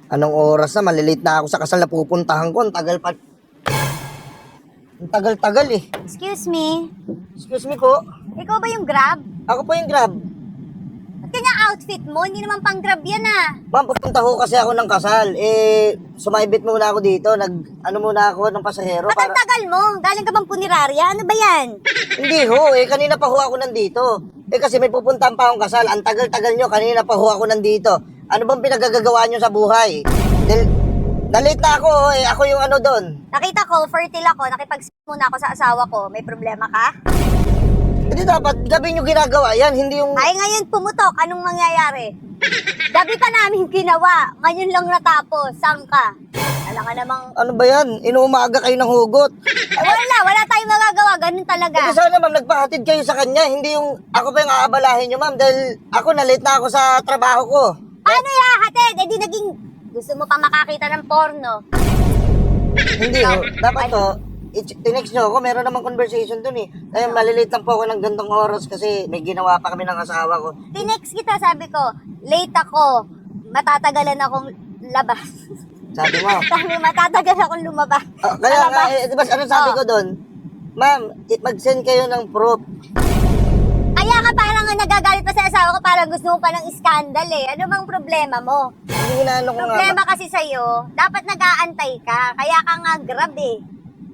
Anong oras na? Malilate na ako sa kasal na pupuntahan ko. Ang tagal pa. Ang tagal-tagal eh. Excuse me, Excuse me po. ikaw ba yung Grab? Ako po yung Grab. Ba't kanya outfit mo? Hindi naman pang Grab yan ah. Ma'am, pupunta ko kasi ako ng kasal. Sumaibit muna ako dito. Muna ako ng pasahero. Ba't ang tagal mo? Galing ka bang punerarya? Ano ba yan? Hindi ho, kanina pa ho ako nandito. Kasi may pupuntahan pa akong kasal. Ang tagal-tagal nyo, kanina pa ho ako nandito. Ano bang pinagagagawa nyo sa buhay? Nalit na ako, ako yung ano doon. Nakita ko, fertile ako, muna ako sa asawa ko. May problema ka? Hindi dapat, gabi nyo ginagawa yan, hindi yung... Ay, ngayon pumutok. Anong mangyayari? Gabi pa namin ginawa. Ngayon lang natapos. Saan ka? Wala ka namang... Ano ba yan? Inuumaga kayo ng hugot. Wala tayong magagawa. Ganun talaga. Sana ma'am, nagpahatid kayo sa kanya. Hindi yung ako pa yung aabalahin nyo ma'am. Dahil ako nalit na ako sa trabaho ko. Paano ihahatid? Eh di naging... Gusto mo pa makakita ng porno? Hindi ho. Dapat to, tinext nyo ako. Meron namang conversation dun eh. Kaya malilate lang po ako ng gantong oras kasi may ginawa pa kami ng asawa ko. Tinext kita, sabi ko, late ako. Matatagalan akong labas. Sabi mo. Sabi, matatagal akong lumabas. Kaya nga, Lalabas. di ba ano sabi ko doon? Ma'am, mag-send kayo ng proof. Kaya ka parang nagagalit pa sa asawa ko, parang gusto mo pa ng iskandal eh. Ano bang problema mo? Hindi inaano ko nga. Problema kasi sa'yo, dapat nag-aantay ka. Kaya ka nga Grab eh.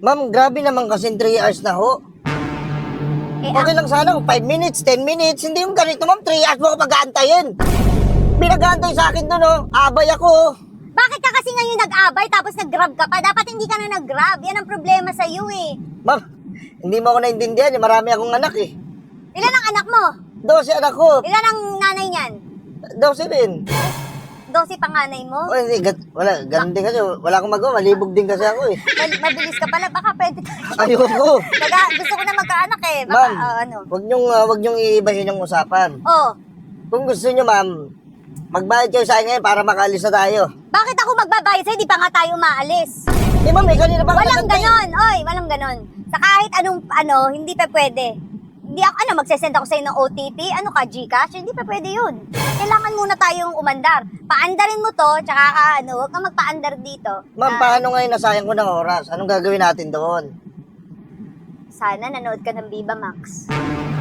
Ma'am, grabe naman kasi 3 hours na ho. Okay lang sana kung 5 minutes, 10 minutes. Hindi yung ganito, ma'am. 3 hours mo ako pag-aantayin. Pinag-aantay sa akin doon, oh. Abay ako. Bakit ka kasi ngayon nag-abay tapos nag-Grab ka pa? Dapat hindi ka na nag-Grab. Yan ang problema sa'yo eh. Ma'am, hindi mo ako naintindihan. Marami akong anak eh. Ilan ang anak mo? 12 anak ko. Ilan ang nanay niyan? 12 rin. 12 panganay mo? Oh, hindi, wala, ganun din kasi. Wala akong magawa. Malibog din kasi ako eh. Mabilis ka pala. Baka pwede Ayoko. Gusto ko na magkaanak eh. Baka, Ma'am, ano? wag niyong iibahin yung usapan. Oh, Kung gusto niyo, ma'am, magbayad kayo sa akin ngayon para makaalis na tayo. bakit ako magbabayad sa'yo? Di pa nga tayo maalis. Ma'am, kanina pa Walang nagantay. ganon. Oy, walang ganon. Sa kahit anong, hindi pa pwede. Hindi ako, magsesend ako sa'yo ng OTP? Ano ka, Gcash? Hindi pa pwede yun. Kailangan muna tayong umandar. Paandarin mo to, tsaka ka, huwag kang magpaandar dito. Ma'am, paano ngayon nasayang ko ng oras? Anong gagawin natin doon? Sana nanood ka ng Viva Max.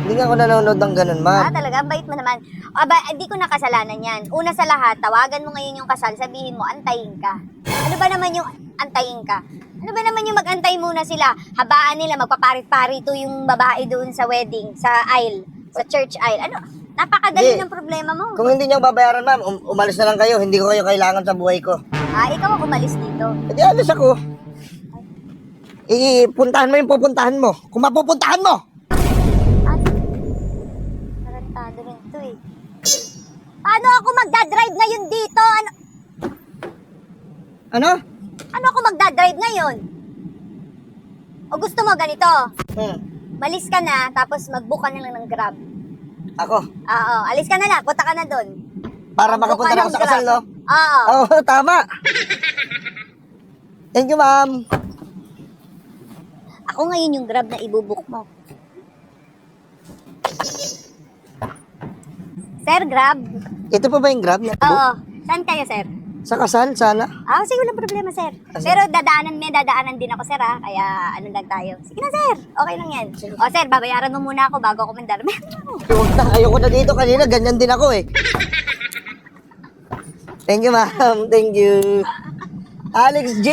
Hindi nga ako nanonood ng ganun, ma'am. Talaga, ang bait mo naman. Aba, hindi ko na kasalanan yan. Una sa lahat, tawagan mo ngayon yung kasal, sabihin mo, antayin ka. Ano ba naman yung antayin ka? Ano ba naman yung mag-antay muna sila? Habaan nila, magpaparit-parito yung babae doon sa wedding, sa aisle, sa church aisle. Ano? Napakadali Hindi. ng problema mo. Kung hindi niyo babayaran, ma'am, umalis na lang kayo. Hindi ko kayo kailangan sa buhay ko. Ikaw ang umalis dito. Hindi, alis ako. Puntahan mo yung pupuntahan mo. Kung mapupuntahan mo! Tarantado rin to eh. Paano ako magdadrive ngayon dito? Ano? Ano ako magdadrive ngayon? O gusto mo ganito? Malis ka na, tapos mag-book ka na lang ng Grab. Ako? Oo, alis ka na lang, punta ka na doon. Para Mag-book makapunta ka na ako ng sa kasal, Grab. no? Oo. Oo, tama. Thank you, ma'am. Ako ngayon yung Grab na ibubuk mo. Sir, Grab? Ito pa ba yung Grab? Oo. Saan kayo, sir? Sa kasal, sana. Sige, walang problema, sir. Sige. Pero dadaanan din ako, sir, ha? Kaya ano lang tayo. Sige na, sir. Okay lang yan. O, sir, babayaran mo muna ako bago ako mandar. Ayoko na dito. Kanina, ganyan din ako eh. Thank you, ma'am. Thank you. Alex G!